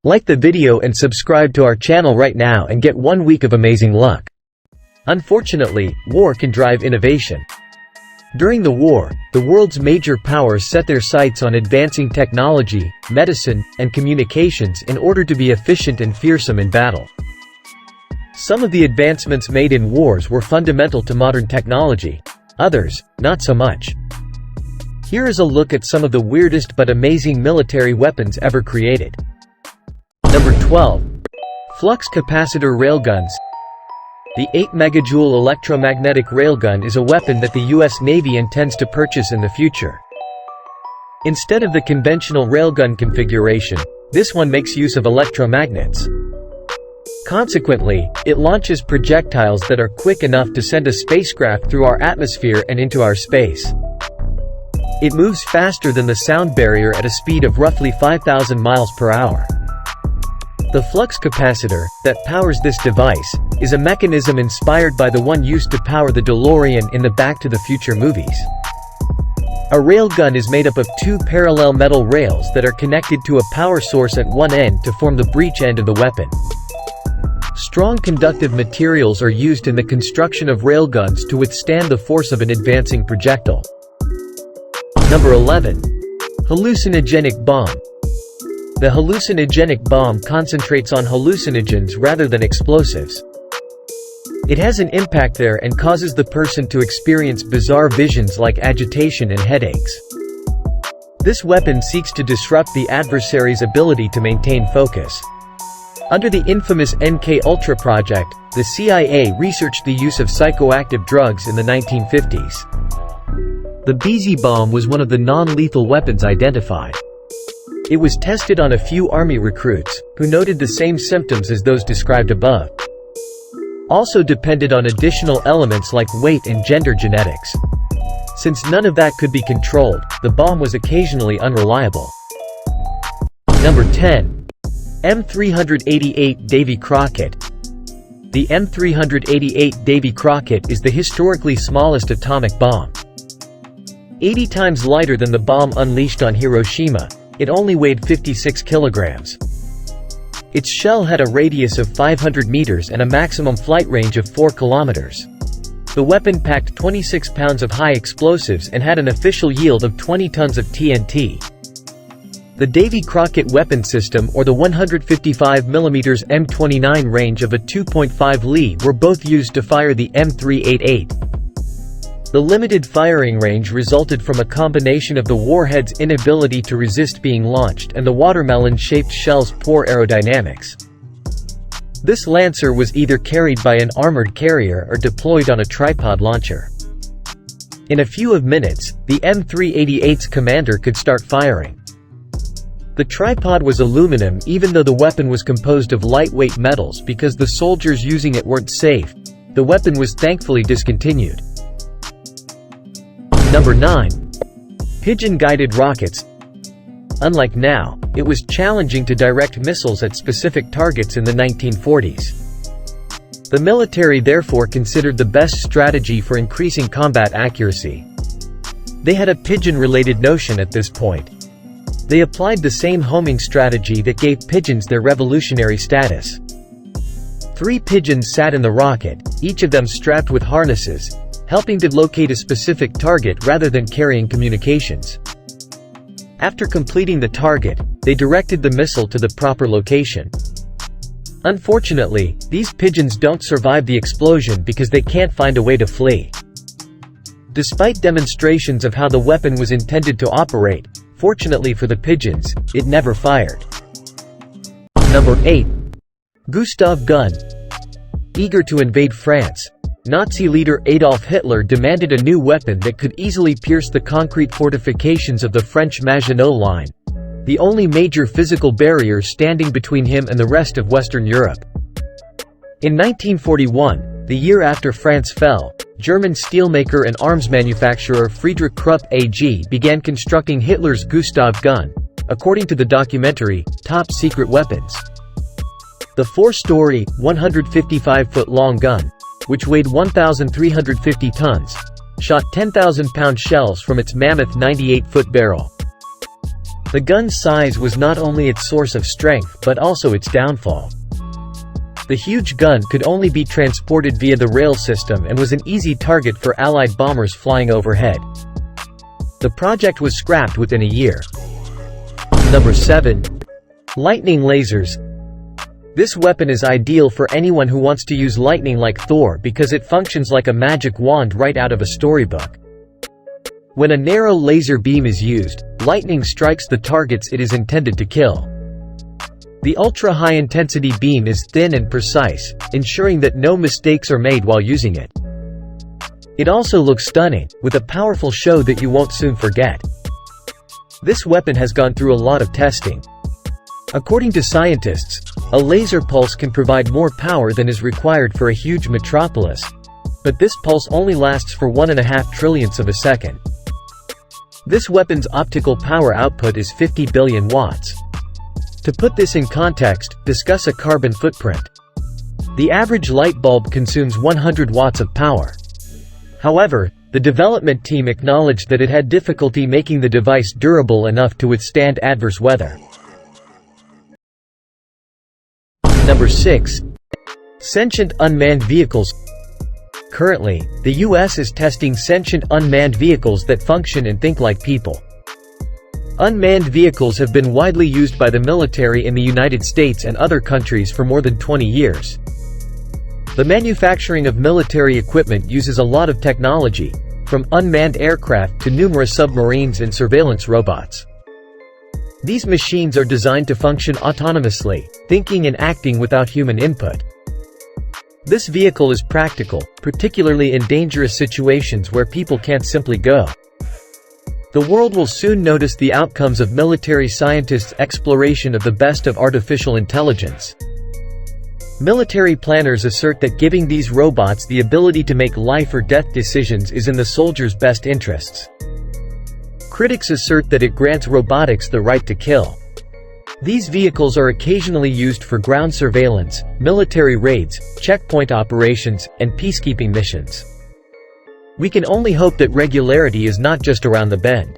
Like the video and subscribe to our channel right now and get 1 week of amazing luck. Unfortunately, war can drive innovation. During the war, the world's major powers set their sights on advancing technology, medicine, and communications in order to be efficient and fearsome in battle. Some of the advancements made in wars were fundamental to modern technology. Others, not so much. Here is a look at some of the weirdest but amazing military weapons ever created. Number 12. FluxCapacitor Railguns. The 8 megajoule electromagnetic railgun is a weapon that the US Navy intends to purchase in the future. Instead of the conventional railgun configuration, this one makes use of electromagnets. Consequently, it launches projectiles that are quick enough to send a spacecraft through our atmosphere and into our space. It moves faster than the sound barrier at a speed of roughly 5,000 miles per hour. The flux capacitor, that powers this device, is a mechanism inspired by the one used to power the DeLorean in the Back to the Future movies. A railgun is made up of 2 parallel metal rails that are connected to a power source at one end to form the breech end of the weapon. Strong conductive materials are used in the construction of railguns to withstand the force of an advancing projectile. Number 11. Hallucinogenic Bomb. The hallucinogenic bomb concentrates on hallucinogens rather than explosives. It has an impact there and causes the person to experience bizarre visions like agitation and headaches. This weapon seeks to disrupt the adversary's ability to maintain focus. Under the infamous MK-Ultra project, the CIA researched the use of psychoactive drugs in the 1950s. The BZ bomb was one of the non-lethal weapons identified. It was tested on a few Army recruits, who noted the same symptoms as those described above. Also depended on additional elements like weight and gender genetics. Since none of that could be controlled, the bomb was occasionally unreliable. Number 10. M388 Davy Crockett. The M388 Davy Crockett is the historically smallest atomic bomb. 80 times lighter than the bomb unleashed on Hiroshima, it only weighed 56 kilograms. Its shell had a radius of 500 meters and a maximum flight range of 4 kilometers. The weapon packed 26 pounds of high explosives and had an official yield of 20 tons of TNT. The Davy Crockett weapon system or the 155mm M29 range of a 2.5 Li were both used to fire the M388. The limited firing range resulted from a combination of the warhead's inability to resist being launched and the watermelon-shaped shell's poor aerodynamics. This Lancer was either carried by an armored carrier or deployed on a tripod launcher. In a few minutes, the M388's commander could start firing. The tripod was aluminum even though the weapon was composed of lightweight metals because the soldiers using it weren't safe. The weapon was thankfully discontinued. Number 9. Pigeon-Guided Rockets. Unlike now, it was challenging to direct missiles at specific targets in the 1940s. The military therefore considered the best strategy for increasing combat accuracy. They had a pigeon-related notion at this point. They applied the same homing strategy that gave pigeons their revolutionary status. 3 pigeons sat in the rocket, each of them strapped with harnesses, helping to locate a specific target rather than carrying communications. After completing the target, they directed the missile to the proper location. Unfortunately, these pigeons don't survive the explosion because they can't find a way to flee. Despite demonstrations of how the weapon was intended to operate, fortunately for the pigeons, it never fired. Number 8. Gustav Gun. Eager to invade France, Nazi leader Adolf Hitler demanded a new weapon that could easily pierce the concrete fortifications of the French Maginot Line, the only major physical barrier standing between him and the rest of Western Europe. In 1941, the year after France fell, German steelmaker and arms manufacturer Friedrich Krupp AG began constructing Hitler's Gustav Gun, according to the documentary, Top Secret Weapons. The 4-story, 155-foot-long gun, which weighed 1,350 tons, shot 10,000-pound shells from its mammoth 98-foot barrel. The gun's size was not only its source of strength but also its downfall. The huge gun could only be transported via the rail system and was an easy target for Allied bombers flying overhead. The project was scrapped within a year. Number 7. Lightning lasers. This weapon is ideal for anyone who wants to use lightning like Thor because it functions like a magic wand right out of a storybook. When a narrow laser beam is used, lightning strikes the targets it is intended to kill. The ultra-high-intensity beam is thin and precise, ensuring that no mistakes are made while using it. It also looks stunning, with a powerful show that you won't soon forget. This weapon has gone through a lot of testing. According to scientists, a laser pulse can provide more power than is required for a huge metropolis, but this pulse only lasts for 1.5 trillionths of a second. This weapon's optical power output is 50 billion watts. To put this in context, discuss a carbon footprint. The average light bulb consumes 100 watts of power. However, the development team acknowledged that it had difficulty making the device durable enough to withstand adverse weather. Number 6. Sentient unmanned vehicles. Currently, the US is testing sentient unmanned vehicles that function and think like people. Unmanned vehicles have been widely used by the military in the United States and other countries for more than 20 years. The manufacturing of military equipment uses a lot of technology, from unmanned aircraft to numerous submarines and surveillance robots. These machines are designed to function autonomously, thinking and acting without human input. This vehicle is practical, particularly in dangerous situations where people can't simply go. The world will soon notice the outcomes of military scientists' exploration of the best of artificial intelligence. Military planners assert that giving these robots the ability to make life or death decisions is in the soldiers' best interests. Critics assert that it grants robotics the right to kill. These vehicles are occasionally used for ground surveillance, military raids, checkpoint operations, and peacekeeping missions. We can only hope that regularity is not just around the bend.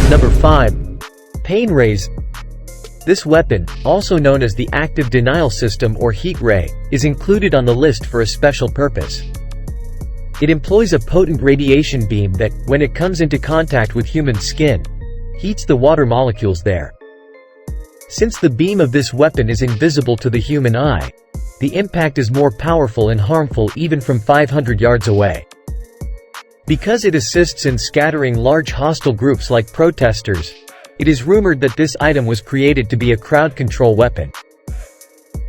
Number 5. Pain rays. This weapon, also known as the active denial system or heat ray, is included on the list for a special purpose. It employs a potent radiation beam that, when it comes into contact with human skin, heats the water molecules there. Since the beam of this weapon is invisible to the human eye, the impact is more powerful and harmful even from 500 yards away. Because it assists in scattering large hostile groups like protesters, it is rumored that this item was created to be a crowd control weapon.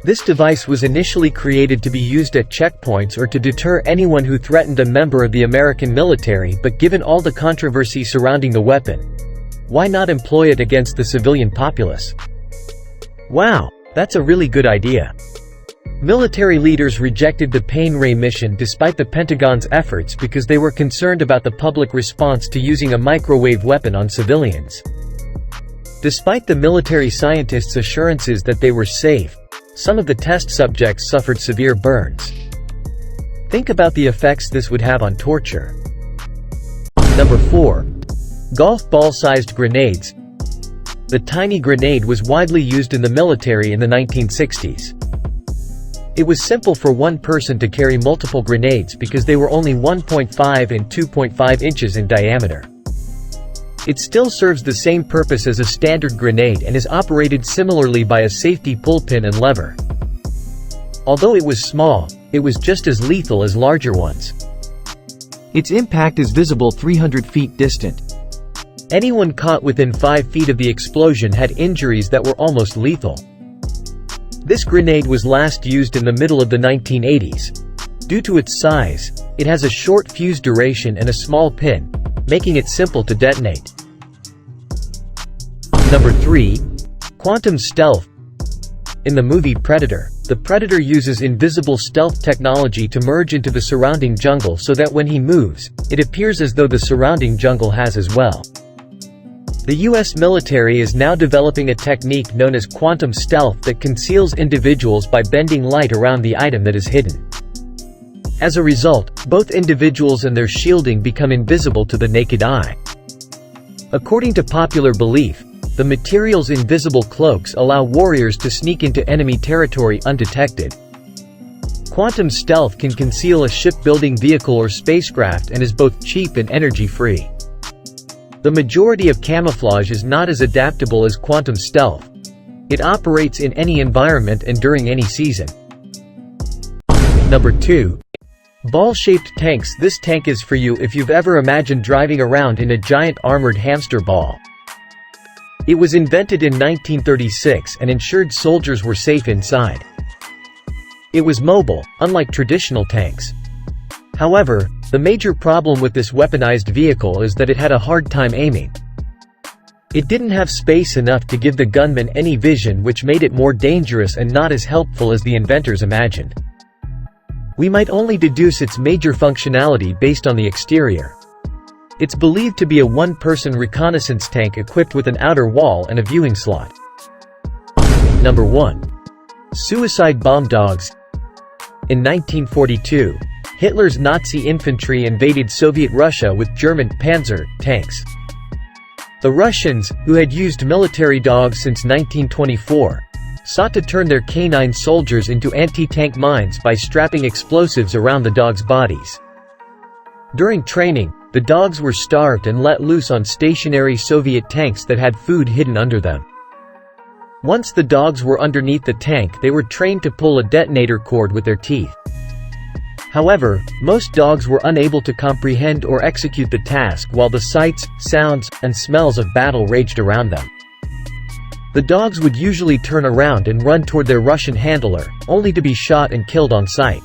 This device was initially created to be used at checkpoints or to deter anyone who threatened a member of the American military, but given all the controversy surrounding the weapon, why not employ it against the civilian populace? Wow, that's a really good idea. Military leaders rejected the pain ray mission despite the Pentagon's efforts because they were concerned about the public response to using a microwave weapon on civilians. Despite the military scientists' assurances that they were safe, some of the test subjects suffered severe burns. Think about the effects this would have on torture. Number 4. Golf ball-sized grenades. The tiny grenade was widely used in the military in the 1960s. It was simple for one person to carry multiple grenades because they were only 1.5 and 2.5 inches in diameter. It still serves the same purpose as a standard grenade and is operated similarly by a safety pull pin and lever. Although it was small, it was just as lethal as larger ones. Its impact is visible 300 feet distant. Anyone caught within 5 feet of the explosion had injuries that were almost lethal. This grenade was last used in the middle of the 1980s. Due to its size, it has a short fuse duration and a small pin, making it simple to detonate. Number 3. Quantum stealth. In the movie Predator, the Predator uses invisible stealth technology to merge into the surrounding jungle so that when he moves, it appears as though the surrounding jungle has as well. The US military is now developing a technique known as quantum stealth that conceals individuals by bending light around the item that is hidden. As a result, both individuals and their shielding become invisible to the naked eye. According to popular belief, the material's invisible cloaks allow warriors to sneak into enemy territory undetected. Quantum stealth can conceal a shipbuilding vehicle or spacecraft and is both cheap and energy-free. The majority of camouflage is not as adaptable as quantum stealth. It operates in any environment and during any season. Number 2. Ball-shaped tanks. This tank is for you if you've ever imagined driving around in a giant armored hamster ball. It was invented in 1936 and ensured soldiers were safe inside. It was mobile, unlike traditional tanks. However, the major problem with this weaponized vehicle is that it had a hard time aiming. It didn't have space enough to give the gunman any vision, which made it more dangerous and not as helpful as the inventors imagined. We might only deduce its major functionality based on the exterior. It's believed to be a one-person reconnaissance tank equipped with an outer wall and a viewing slot. Number 1. Suicide bomb dogs. In 1942, Hitler's Nazi infantry invaded Soviet Russia with German Panzer tanks. The Russians, who had used military dogs since 1924, sought to turn their canine soldiers into anti-tank mines by strapping explosives around the dogs' bodies. During training, the dogs were starved and let loose on stationary Soviet tanks that had food hidden under them. Once the dogs were underneath the tank, they were trained to pull a detonator cord with their teeth. However, most dogs were unable to comprehend or execute the task while the sights, sounds, and smells of battle raged around them. The dogs would usually turn around and run toward their Russian handler, only to be shot and killed on sight.